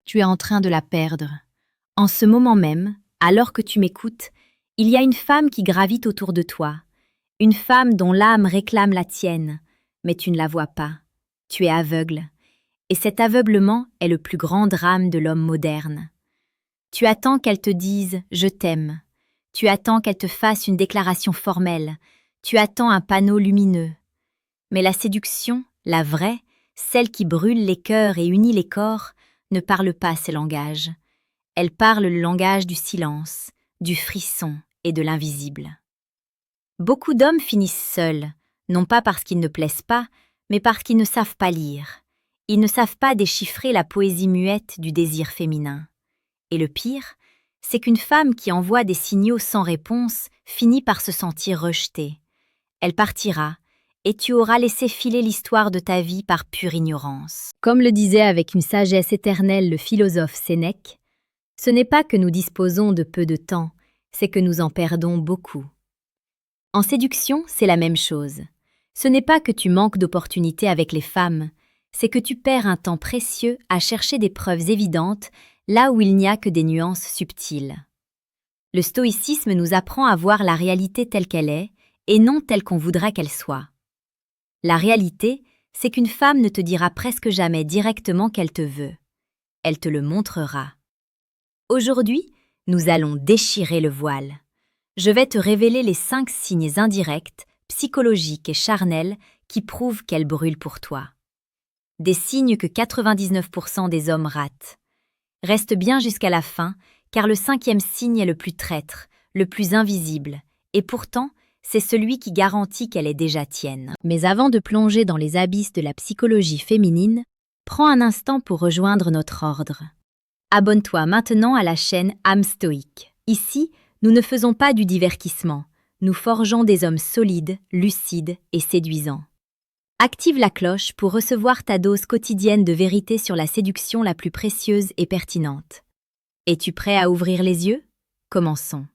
tu es en train de la perdre. En ce moment même, alors que tu m'écoutes, il y a une femme qui gravite autour de toi, une femme dont l'âme réclame la tienne, mais tu ne la vois pas. Tu es aveugle. Et cet aveuglement est le plus grand drame de l'homme moderne. Tu attends qu'elle te dise « je t'aime ». Tu attends qu'elle te fasse une déclaration formelle. Tu attends un panneau lumineux. Mais la séduction, la vraie, celle qui brûle les cœurs et unit les corps, ne parle pas ces langages. Elle parle le langage du silence, du frisson et de l'invisible. Beaucoup d'hommes finissent seuls, non pas parce qu'ils ne plaisent pas, mais parce qu'ils ne savent pas lire. Ils ne savent pas déchiffrer la poésie muette du désir féminin. Et le pire, c'est qu'une femme qui envoie des signaux sans réponse finit par se sentir rejetée. Elle partira, et tu auras laissé filer l'histoire de ta vie par pure ignorance. Comme le disait avec une sagesse éternelle le philosophe Sénèque, ce n'est pas que nous disposons de peu de temps, c'est que nous en perdons beaucoup. En séduction, c'est la même chose. Ce n'est pas que tu manques d'opportunités avec les femmes, c'est que tu perds un temps précieux à chercher des preuves évidentes là où il n'y a que des nuances subtiles. Le stoïcisme nous apprend à voir la réalité telle qu'elle est et non telle qu'on voudrait qu'elle soit. La réalité, c'est qu'une femme ne te dira presque jamais directement qu'elle te veut. Elle te le montrera. Aujourd'hui, nous allons déchirer le voile. Je vais te révéler les 5 signes indirects, psychologiques et charnels qui prouvent qu'elle brûle pour toi. Des signes que 99% des hommes ratent. Reste bien jusqu'à la fin, car le 5e signe est le plus traître, le plus invisible, et pourtant, c'est celui qui garantit qu'elle est déjà tienne. Mais avant de plonger dans les abysses de la psychologie féminine, prends un instant pour rejoindre notre ordre. Abonne-toi maintenant à la chaîne âme stoïque. Ici, nous ne faisons pas du divertissement, nous forgeons des hommes solides, lucides et séduisants. Active la cloche pour recevoir ta dose quotidienne de vérité sur la séduction la plus précieuse et pertinente. Es-tu prêt à ouvrir les yeux? Commençons.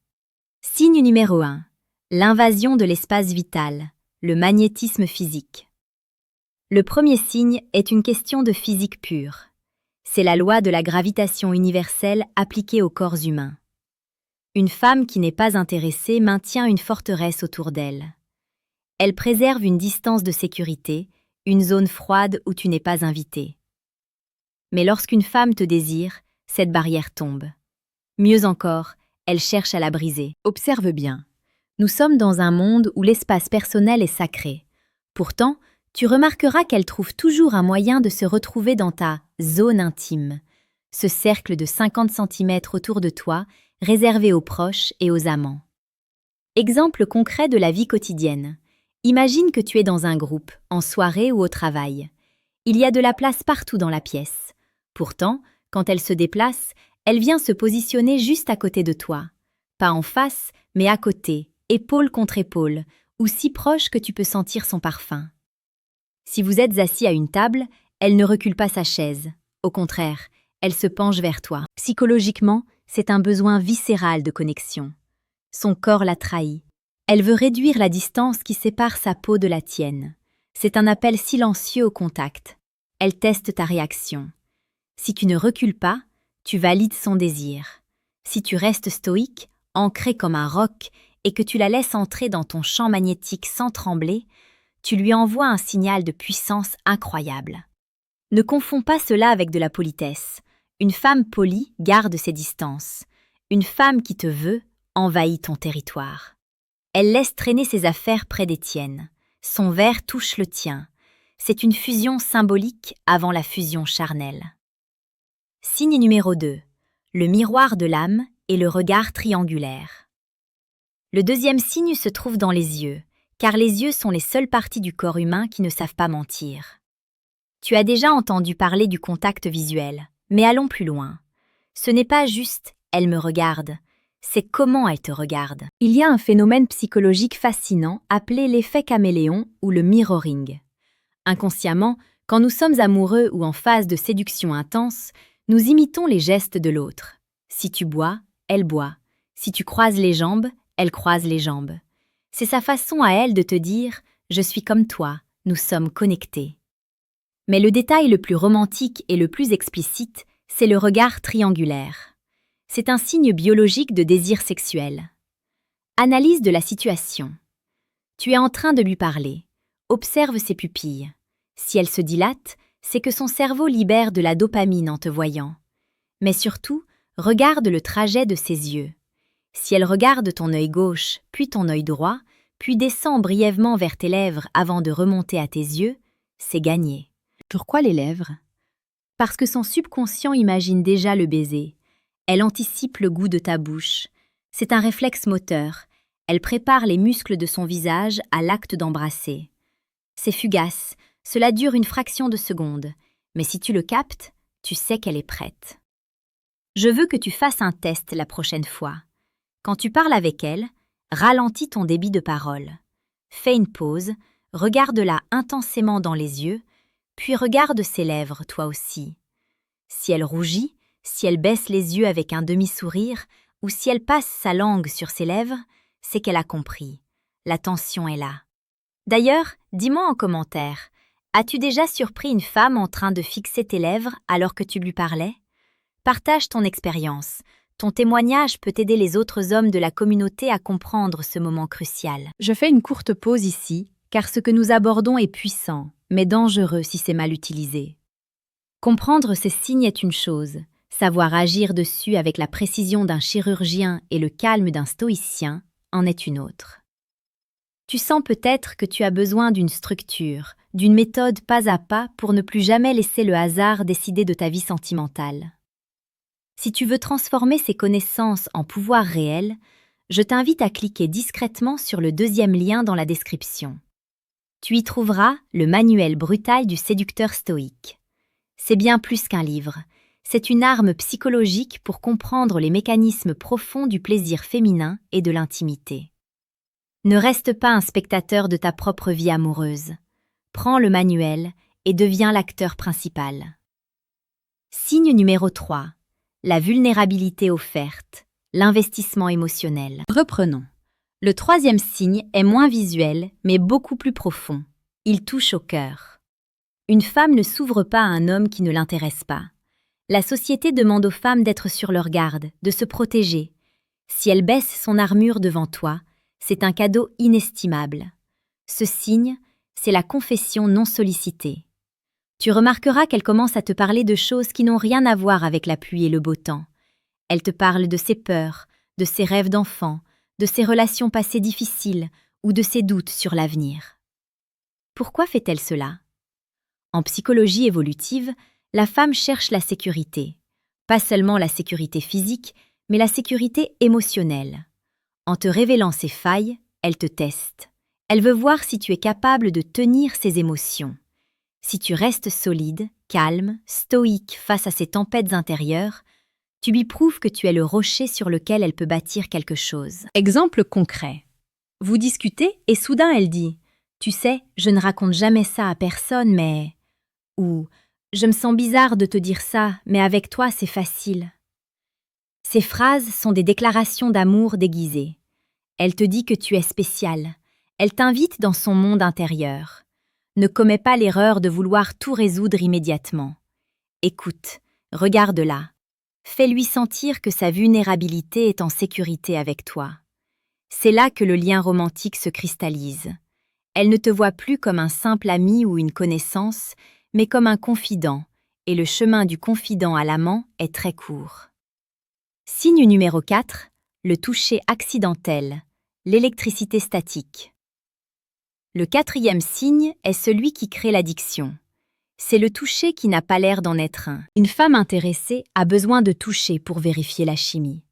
Signe numéro 1. L'invasion de l'espace vital, le magnétisme physique. Le premier signe est une question de physique pure. C'est la loi de la gravitation universelle appliquée aux corps humains. Une femme qui n'est pas intéressée maintient une forteresse autour d'elle. Elle préserve une distance de sécurité, une zone froide où tu n'es pas invité. Mais lorsqu'une femme te désire, cette barrière tombe. Mieux encore, elle cherche à la briser. Observe bien. Nous sommes dans un monde où l'espace personnel est sacré. Pourtant, tu remarqueras qu'elle trouve toujours un moyen de se retrouver dans ta zone intime, ce cercle de 50 cm autour de toi, réservé aux proches et aux amants. Exemple concret de la vie quotidienne. Imagine que tu es dans un groupe, en soirée ou au travail. Il y a de la place partout dans la pièce. Pourtant, quand elle se déplace, elle vient se positionner juste à côté de toi. Pas en face, mais à côté, épaule contre épaule, ou si proche que tu peux sentir son parfum. Si vous êtes assis à une table, elle ne recule pas sa chaise. Au contraire, elle se penche vers toi. Psychologiquement, c'est un besoin viscéral de connexion. Son corps la trahit. Elle veut réduire la distance qui sépare sa peau de la tienne. C'est un appel silencieux au contact. Elle teste ta réaction. Si tu ne recules pas, tu valides son désir. Si tu restes stoïque, ancré comme un roc, et que tu la laisses entrer dans ton champ magnétique sans trembler, tu lui envoies un signal de puissance incroyable. Ne confonds pas cela avec de la politesse. Une femme polie garde ses distances. Une femme qui te veut envahit ton territoire. Elle laisse traîner ses affaires près des tiennes. Son verre touche le tien. C'est une fusion symbolique avant la fusion charnelle. Signe numéro 2. Le miroir de l'âme et le regard triangulaire. Le deuxième signe se trouve dans les yeux, car les yeux sont les seules parties du corps humain qui ne savent pas mentir. Tu as déjà entendu parler du contact visuel, mais allons plus loin. Ce n'est pas juste « elle me regarde », c'est comment elle te regarde. Il y a un phénomène psychologique fascinant appelé l'effet caméléon ou le mirroring. Inconsciemment, quand nous sommes amoureux ou en phase de séduction intense, nous imitons les gestes de l'autre. Si tu bois, elle boit. Si tu croises les jambes, elle croise les jambes. C'est sa façon à elle de te dire « je suis comme toi, nous sommes connectés ». Mais le détail le plus romantique et le plus explicite, C'est le regard triangulaire. C'est un signe biologique de désir sexuel. Analyse de la situation. Tu es en train de lui parler. Observe ses pupilles. Si elles se dilatent, c'est que son cerveau libère de la dopamine en te voyant. Mais surtout, regarde le trajet de ses yeux. Si elle regarde ton œil gauche, puis ton œil droit, puis descend brièvement vers tes lèvres avant de remonter à tes yeux, c'est gagné. Pourquoi les lèvres? Parce que son subconscient imagine déjà le baiser. Elle anticipe le goût de ta bouche. C'est un réflexe moteur. Elle prépare les muscles de son visage à l'acte d'embrasser. C'est fugace, cela dure une fraction de seconde, mais si tu le captes, tu sais qu'elle est prête. Je veux que tu fasses un test la prochaine fois. Quand tu parles avec elle, ralentis ton débit de parole. Fais une pause, regarde-la intensément dans les yeux, puis regarde ses lèvres, toi aussi. Si elle rougit, si elle baisse les yeux avec un demi-sourire, ou si elle passe sa langue sur ses lèvres, c'est qu'elle a compris. La tension est là. D'ailleurs, dis-moi en commentaire, as-tu déjà surpris une femme en train de fixer tes lèvres alors que tu lui parlais? Partage ton expérience. Ton témoignage peut aider les autres hommes de la communauté à comprendre ce moment crucial. Je fais une courte pause ici, car ce que nous abordons est puissant, mais dangereux si c'est mal utilisé. Comprendre ces signes est une chose, savoir agir dessus avec la précision d'un chirurgien et le calme d'un stoïcien en est une autre. Tu sens peut-être que tu as besoin d'une structure, d'une méthode pas à pas pour ne plus jamais laisser le hasard décider de ta vie sentimentale. Si tu veux transformer ces connaissances en pouvoir réel, je t'invite à cliquer discrètement sur le deuxième lien dans la description. Tu y trouveras le manuel brutal du séducteur stoïque. C'est bien plus qu'un livre, c'est une arme psychologique pour comprendre les mécanismes profonds du plaisir féminin et de l'intimité. Ne reste pas un spectateur de ta propre vie amoureuse. Prends le manuel et deviens l'acteur principal. Signe numéro 3. La vulnérabilité offerte, l'investissement émotionnel. Reprenons. Le troisième signe est moins visuel, mais beaucoup plus profond. Il touche au cœur. Une femme ne s'ouvre pas à un homme qui ne l'intéresse pas. La société demande aux femmes d'être sur leur garde, de se protéger. Si elle baisse son armure devant toi, c'est un cadeau inestimable. Ce signe, c'est la confession non sollicitée. Tu remarqueras qu'elle commence à te parler de choses qui n'ont rien à voir avec la pluie et le beau temps. Elle te parle de ses peurs, de ses rêves d'enfant, de ses relations passées difficiles ou de ses doutes sur l'avenir. Pourquoi fait-elle cela? En psychologie évolutive, la femme cherche la sécurité. Pas seulement la sécurité physique, mais la sécurité émotionnelle. En te révélant ses failles, elle te teste. Elle veut voir si tu es capable de tenir ses émotions. Si tu restes solide, calme, stoïque face à ces tempêtes intérieures, tu lui prouves que tu es le rocher sur lequel elle peut bâtir quelque chose. Exemple concret. Vous discutez et soudain elle dit « Tu sais, je ne raconte jamais ça à personne, mais… » ou « Je me sens bizarre de te dire ça, mais avec toi c'est facile. » Ces phrases sont des déclarations d'amour déguisées. Elle te dit que tu es spécial. Elle t'invite dans son monde intérieur. Ne commets pas l'erreur de vouloir tout résoudre immédiatement. Écoute, regarde-la. Fais-lui sentir que sa vulnérabilité est en sécurité avec toi. C'est là que le lien romantique se cristallise. Elle ne te voit plus comme un simple ami ou une connaissance, mais comme un confident, et le chemin du confident à l'amant est très court. Signe numéro 4, le toucher accidentel, l'électricité statique. Le quatrième signe est celui qui crée l'addiction. C'est le toucher qui n'a pas l'air d'en être un. Une femme intéressée a besoin de toucher pour vérifier la chimie.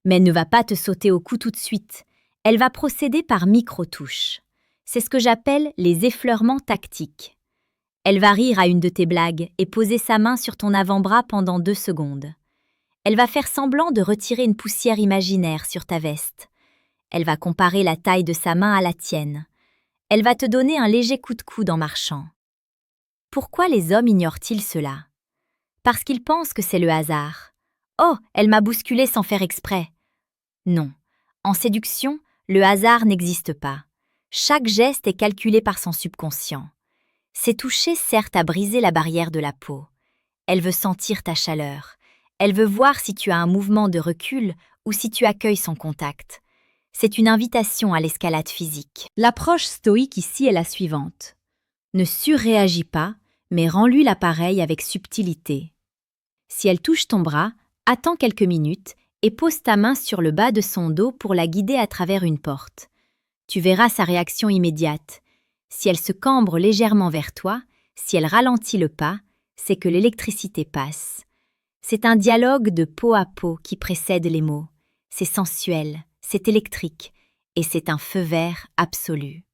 Mais elle ne va pas te sauter au cou tout de suite. Elle va procéder par micro-touches. C'est ce que j'appelle les effleurements tactiques. Elle va rire à une de tes blagues et poser sa main sur ton avant-bras pendant 2 secondes. Elle va faire semblant de retirer une poussière imaginaire sur ta veste. Elle va comparer la taille de sa main à la tienne. Elle va te donner un léger coup de coude en marchant. Pourquoi les hommes ignorent-ils cela? Parce qu'ils pensent que c'est le hasard. « Oh, elle m'a bousculé sans faire exprès. » Non, en séduction, le hasard n'existe pas. Chaque geste est calculé par son subconscient. Ces touchés servent à briser la barrière de la peau. Elle veut sentir ta chaleur. Elle veut voir si tu as un mouvement de recul ou si tu accueilles son contact. C'est une invitation à l'escalade physique. L'approche stoïque ici est la suivante. Ne surréagis pas, mais rends-lui l'appareil avec subtilité. Si elle touche ton bras, attends quelques minutes et pose ta main sur le bas de son dos pour la guider à travers une porte. Tu verras sa réaction immédiate. Si elle se cambre légèrement vers toi, si elle ralentit le pas, c'est que l'électricité passe. C'est un dialogue de peau à peau qui précède les mots. C'est sensuel, c'est électrique et c'est un feu vert absolu.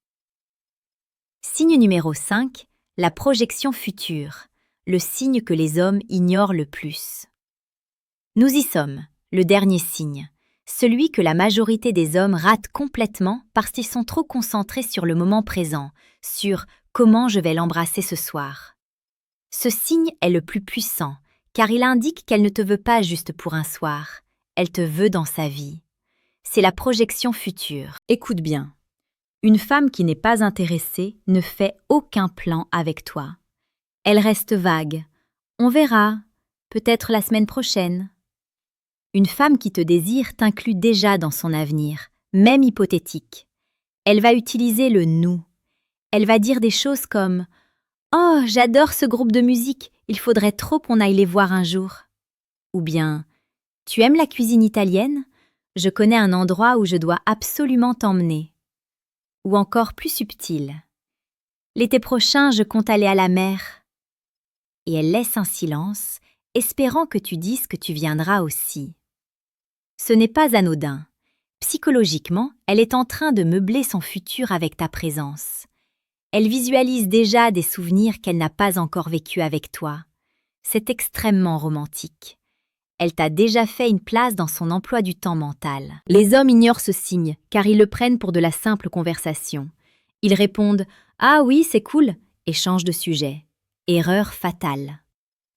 Signe numéro 5, la projection future, le signe que les hommes ignorent le plus. Nous y sommes, le dernier signe, celui que la majorité des hommes ratent complètement parce qu'ils sont trop concentrés sur le moment présent, sur « comment je vais l'embrasser ce soir ». Ce signe est le plus puissant, car il indique qu'elle ne te veut pas juste pour un soir, elle te veut dans sa vie. C'est la projection future. Écoute bien. Une femme qui n'est pas intéressée ne fait aucun plan avec toi. Elle reste vague. On verra, peut-être la semaine prochaine. Une femme qui te désire t'inclut déjà dans son avenir, même hypothétique. Elle va utiliser le « nous ». Elle va dire des choses comme « Oh, j'adore ce groupe de musique, il faudrait trop qu'on aille les voir un jour. » Ou bien « Tu aimes la cuisine italienne ? Je connais un endroit où je dois absolument t'emmener. » Ou encore plus subtil « L'été prochain, je compte aller à la mer. » Et elle laisse un silence, espérant que tu dises que tu viendras aussi. Ce n'est pas anodin. Psychologiquement, elle est en train de meubler son futur avec ta présence. Elle visualise déjà des souvenirs qu'elle n'a pas encore vécus avec toi. C'est extrêmement romantique. Elle t'a déjà fait une place dans son emploi du temps mental. Les hommes ignorent ce signe, car ils le prennent pour de la simple conversation. Ils répondent « Ah oui, c'est cool » et changent de sujet. Erreur fatale.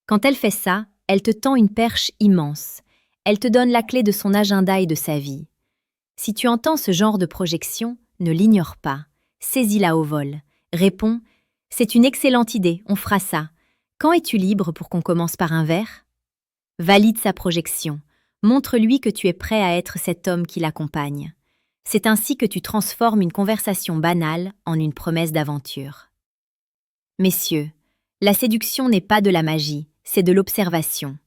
Quand elle fait ça, elle te tend une perche immense. Elle te donne la clé de son agenda et de sa vie. Si tu entends ce genre de projection, ne l'ignore pas. Saisis-la au vol. Réponds « C'est une excellente idée, on fera ça. Quand es-tu libre pour qu'on commence par un verre ?» Valide sa projection. Montre-lui que tu es prêt à être cet homme qui l'accompagne. C'est ainsi que tu transformes une conversation banale en une promesse d'aventure. Messieurs, la séduction n'est pas de la magie, c'est de l'observation.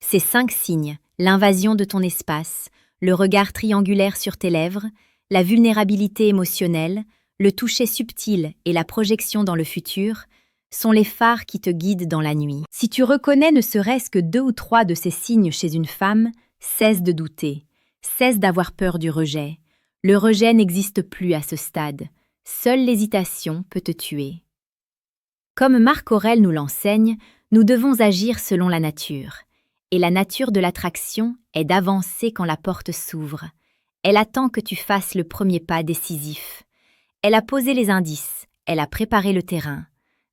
Ces 5 signes, l'invasion de ton espace, le regard triangulaire sur tes lèvres, la vulnérabilité émotionnelle, le toucher subtil et la projection dans le futur, sont les phares qui te guident dans la nuit. Si tu reconnais ne serait-ce que 2 ou 3 de ces signes chez une femme, cesse de douter, cesse d'avoir peur du rejet. Le rejet n'existe plus à ce stade. Seule l'hésitation peut te tuer. Comme Marc Aurèle nous l'enseigne, nous devons agir selon la nature. Et la nature de l'attraction est d'avancer quand la porte s'ouvre. Elle attend que tu fasses le premier pas décisif. Elle a posé les indices, elle a préparé le terrain.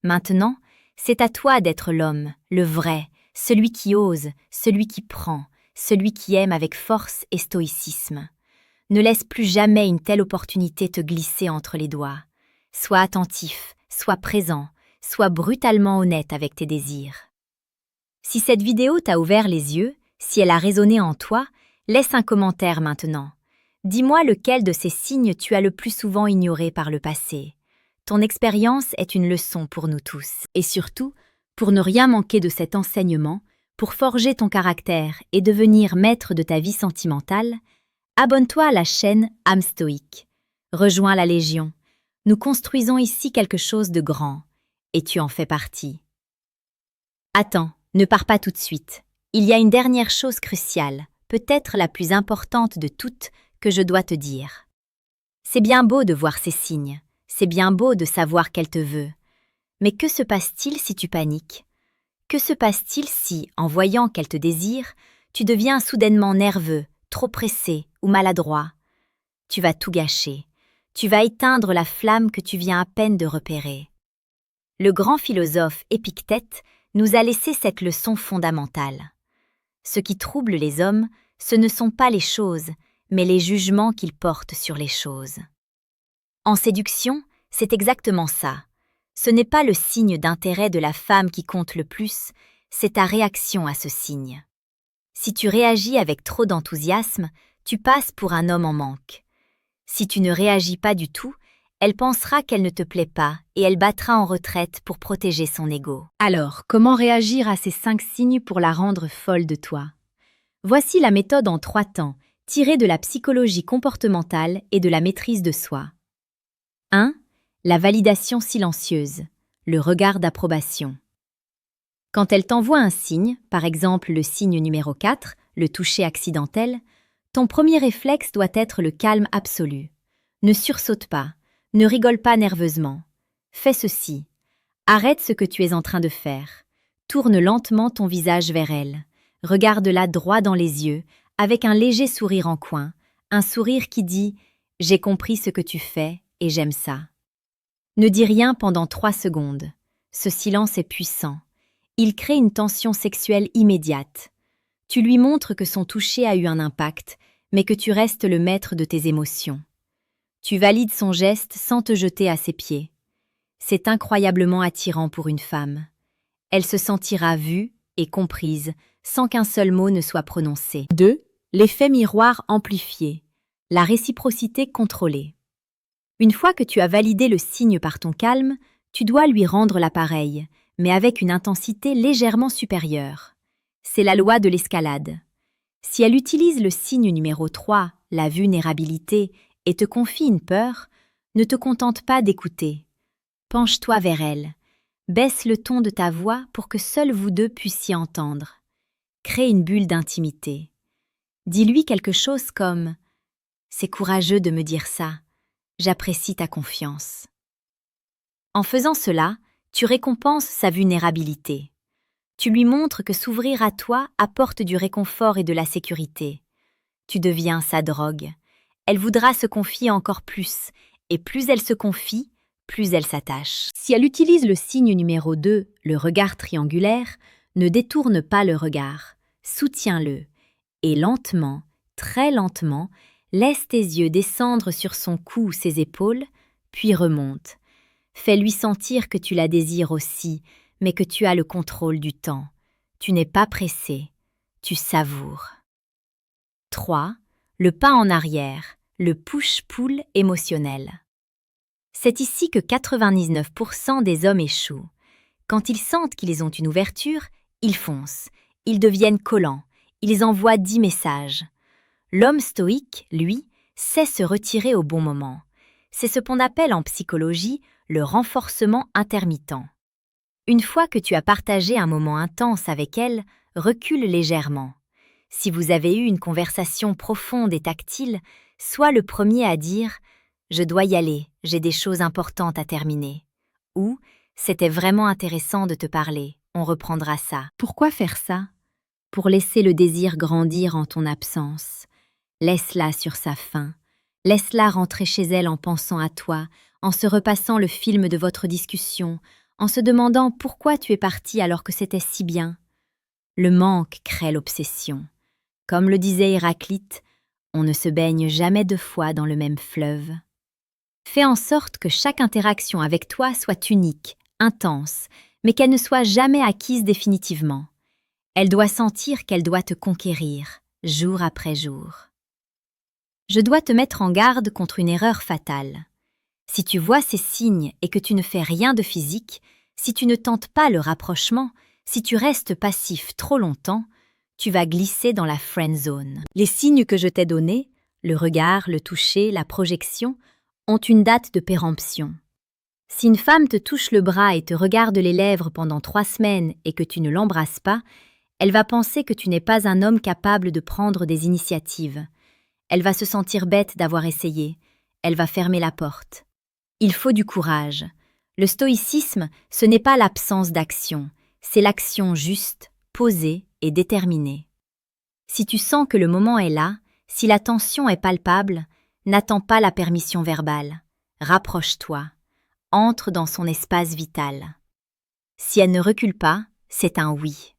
Maintenant, c'est à toi d'être l'homme, le vrai, celui qui ose, celui qui prend, celui qui aime avec force et stoïcisme. Ne laisse plus jamais une telle opportunité te glisser entre les doigts. Sois attentif, sois présent, sois brutalement honnête avec tes désirs. Si cette vidéo t'a ouvert les yeux, si elle a résonné en toi, laisse un commentaire maintenant. Dis-moi lequel de ces signes tu as le plus souvent ignoré par le passé. Ton expérience est une leçon pour nous tous. Et surtout, pour ne rien manquer de cet enseignement, pour forger ton caractère et devenir maître de ta vie sentimentale, abonne-toi à la chaîne Âme Stoïque. Rejoins la Légion. Nous construisons ici quelque chose de grand. Et tu en fais partie. Attends, ne pars pas tout de suite. Il y a une dernière chose cruciale, peut-être la plus importante de toutes, que je dois te dire. C'est bien beau de voir ces signes. C'est bien beau de savoir qu'elle te veut. Mais que se passe-t-il si tu paniques? Que se passe-t-il si, en voyant qu'elle te désire, tu deviens soudainement nerveux, trop pressé ou maladroit? Tu vas tout gâcher. Tu vas éteindre la flamme que tu viens à peine de repérer. Le grand philosophe Épictète nous a laissé cette leçon fondamentale. Ce qui trouble les hommes, ce ne sont pas les choses, mais les jugements qu'ils portent sur les choses. En séduction, c'est exactement ça. Ce n'est pas le signe d'intérêt de la femme qui compte le plus, c'est ta réaction à ce signe. Si tu réagis avec trop d'enthousiasme, tu passes pour un homme en manque. Si tu ne réagis pas du tout, elle pensera qu'elle ne te plaît pas et elle battra en retraite pour protéger son ego. Alors, comment réagir à ces 5 signes pour la rendre folle de toi? Voici la méthode en 3 temps, tirée de la psychologie comportementale et de la maîtrise de soi. 1. La validation silencieuse, le regard d'approbation. Quand elle t'envoie un signe, par exemple le signe numéro 4, le toucher accidentel, ton premier réflexe doit être le calme absolu. Ne sursaute pas, ne rigole pas nerveusement. Fais ceci. Arrête ce que tu es en train de faire. Tourne lentement ton visage vers elle. Regarde-la droit dans les yeux, avec un léger sourire en coin, un sourire qui dit « J'ai compris ce que tu fais et j'aime ça ». Ne dis rien pendant 3 secondes. Ce silence est puissant. Il crée une tension sexuelle immédiate. Tu lui montres que son toucher a eu un impact, mais que tu restes le maître de tes émotions. Tu valides son geste sans te jeter à ses pieds. C'est incroyablement attirant pour une femme. Elle se sentira vue et comprise sans qu'un seul mot ne soit prononcé. 2. L'effet miroir amplifié. La réciprocité contrôlée. Une fois que tu as validé le signe par ton calme, tu dois lui rendre l'appareil, mais avec une intensité légèrement supérieure. C'est la loi de l'escalade. Si elle utilise le signe numéro 3, la vulnérabilité, et te confie une peur, ne te contente pas d'écouter. Penche-toi vers elle. Baisse le ton de ta voix pour que seuls vous deux puissiez entendre. Crée une bulle d'intimité. Dis-lui quelque chose comme « C'est courageux de me dire ça. J'apprécie ta confiance. » En faisant cela, tu récompenses sa vulnérabilité. Tu lui montres que s'ouvrir à toi apporte du réconfort et de la sécurité. Tu deviens sa drogue. Elle voudra se confier encore plus, et plus elle se confie, plus elle s'attache. Si elle utilise le signe numéro 2, le regard triangulaire, ne détourne pas le regard, soutiens-le, et lentement, très lentement, laisse tes yeux descendre sur son cou ou ses épaules, puis remonte. Fais-lui sentir que tu la désires aussi, mais que tu as le contrôle du temps. Tu n'es pas pressé, tu savoures. 3. Le pas en arrière, le push-pull émotionnel. C'est ici que 99% des hommes échouent. Quand ils sentent qu'ils ont une ouverture, ils foncent, ils deviennent collants, ils envoient 10 messages. L'homme stoïque, lui, sait se retirer au bon moment. C'est ce qu'on appelle en psychologie le renforcement intermittent. Une fois que tu as partagé un moment intense avec elle, recule légèrement. Si vous avez eu une conversation profonde et tactile, sois le premier à dire « Je dois y aller, j'ai des choses importantes à terminer » ou « C'était vraiment intéressant de te parler, on reprendra ça ». Pourquoi faire ça? Pour laisser le désir grandir en ton absence. Laisse-la sur sa faim. Laisse-la rentrer chez elle en pensant à toi, en se repassant le film de votre discussion, en se demandant pourquoi tu es parti alors que c'était si bien. Le manque crée l'obsession. Comme le disait Héraclite, on ne se baigne jamais 2 fois dans le même fleuve. Fais en sorte que chaque interaction avec toi soit unique, intense, mais qu'elle ne soit jamais acquise définitivement. Elle doit sentir qu'elle doit te conquérir, jour après jour. Je dois te mettre en garde contre une erreur fatale. Si tu vois ces signes et que tu ne fais rien de physique, si tu ne tentes pas le rapprochement, si tu restes passif trop longtemps, tu vas glisser dans la friend zone. Les signes que je t'ai donnés, le regard, le toucher, la projection, ont une date de péremption. Si une femme te touche le bras et te regarde les lèvres pendant 3 semaines et que tu ne l'embrasses pas, elle va penser que tu n'es pas un homme capable de prendre des initiatives. Elle va se sentir bête d'avoir essayé. Elle va fermer la porte. Il faut du courage. Le stoïcisme, ce n'est pas l'absence d'action, c'est l'action juste, posée et déterminée. Si tu sens que le moment est là, si la tension est palpable, n'attends pas la permission verbale. Rapproche-toi. Entre dans son espace vital. Si elle ne recule pas, c'est un oui.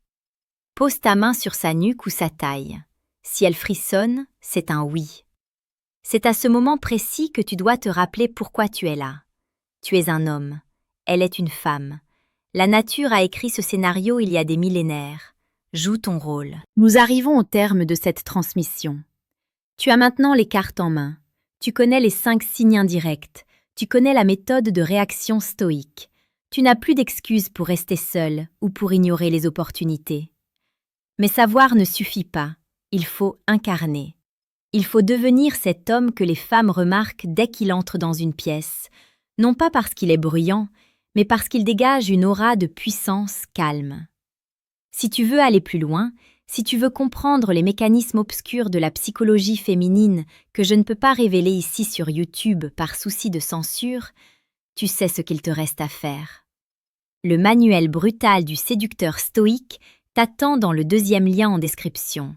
Pose ta main sur sa nuque ou sa taille. Si elle frissonne, c'est un oui. C'est à ce moment précis que tu dois te rappeler pourquoi tu es là. Tu es un homme, elle est une femme. La nature a écrit ce scénario il y a des millénaires. joue ton rôle. Nous arrivons au terme de cette transmission. Tu as maintenant les cartes en main. Tu connais les 5 signes indirects. Tu connais la méthode de réaction stoïque. Tu n'as plus d'excuses pour rester seul ou pour ignorer les opportunités. Mais savoir ne suffit pas. Il faut incarner. Il faut devenir cet homme que les femmes remarquent dès qu'il entre dans une pièce, non pas parce qu'il est bruyant, mais parce qu'il dégage une aura de puissance calme. Si tu veux aller plus loin, si tu veux comprendre les mécanismes obscurs de la psychologie féminine que je ne peux pas révéler ici sur YouTube par souci de censure, tu sais ce qu'il te reste à faire. Le manuel brutal du séducteur stoïque t'attend dans le 2e lien en description.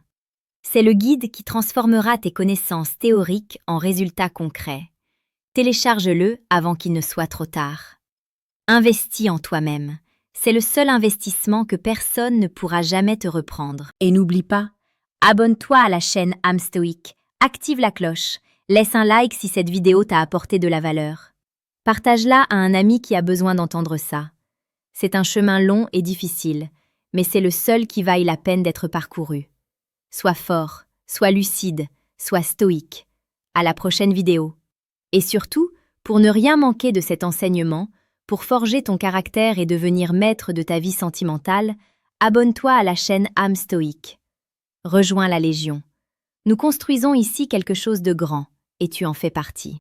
C'est le guide qui transformera tes connaissances théoriques en résultats concrets. Télécharge-le avant qu'il ne soit trop tard. Investis en toi-même. C'est le seul investissement que personne ne pourra jamais te reprendre. Et n'oublie pas, abonne-toi à la chaîne âme stoïque, active la cloche, laisse un like si cette vidéo t'a apporté de la valeur. Partage-la à un ami qui a besoin d'entendre ça. C'est un chemin long et difficile, mais c'est le seul qui vaille la peine d'être parcouru. Sois fort, sois lucide, sois stoïque. À la prochaine vidéo. Et surtout, pour ne rien manquer de cet enseignement, pour forger ton caractère et devenir maître de ta vie sentimentale, abonne-toi à la chaîne âme stoïque. Rejoins la Légion. Nous construisons ici quelque chose de grand, et tu en fais partie.